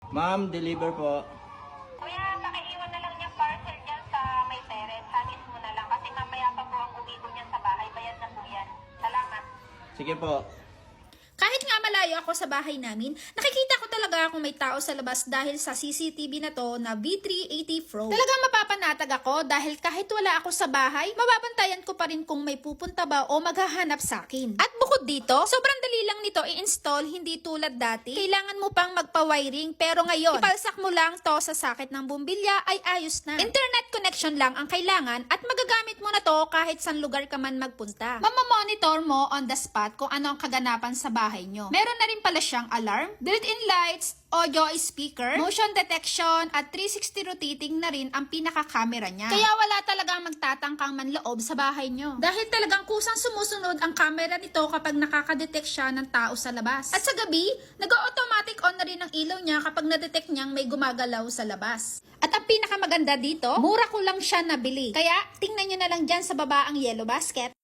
Ma'am, deliver po. Kuya, pakiiwan na lang niyang parcel dyan sa may terrace. Hanis mo na lang kasi mamaya pa po ang uwi ko niyan sa bahay. Bayad na po yan. Salamat. Sige po. Kahit nga malayo ako sa bahay namin, nakikita ko talaga kung may tao sa labas dahil sa CCTV na to na V380 Pro. Talagang mapapanatag ako dahil kahit wala ako sa bahay, mababantayan ko pa rin kung may pupunta ba o maghahanap sa akin. At bukod dito, sobrang dali lang nito i-install, hindi tulad dati. Kailangan mo pang magpa-wiring pero ngayon, ipalsak mo lang to sa socket ng bumbilya ay ayos na. Internet connection lang ang kailangan at magagamit mo na to kahit saan lugar ka man magpunta. Mamamonitor mo on the spot kung ano ang kaganapan sa bahay nyo. Meron na rin pala siyang alarm, built-in lights, audio speaker, motion detection, at 360 rotating na rin ang pinaka-camera niya. Kaya wala talagang magtatangkang manloob sa bahay nyo. Dahil talagang kusang sumusunod ang camera nito kapag nakakadetect siya ng tao sa labas. At sa gabi, nag-automatic on na rin ang ilaw niya kapag nadetect niyang may gumagalaw sa labas. At ang pinakamaganda dito, mura ko lang siya nabili. Kaya tingnan nyo na lang dyan sa baba ang yellow basket.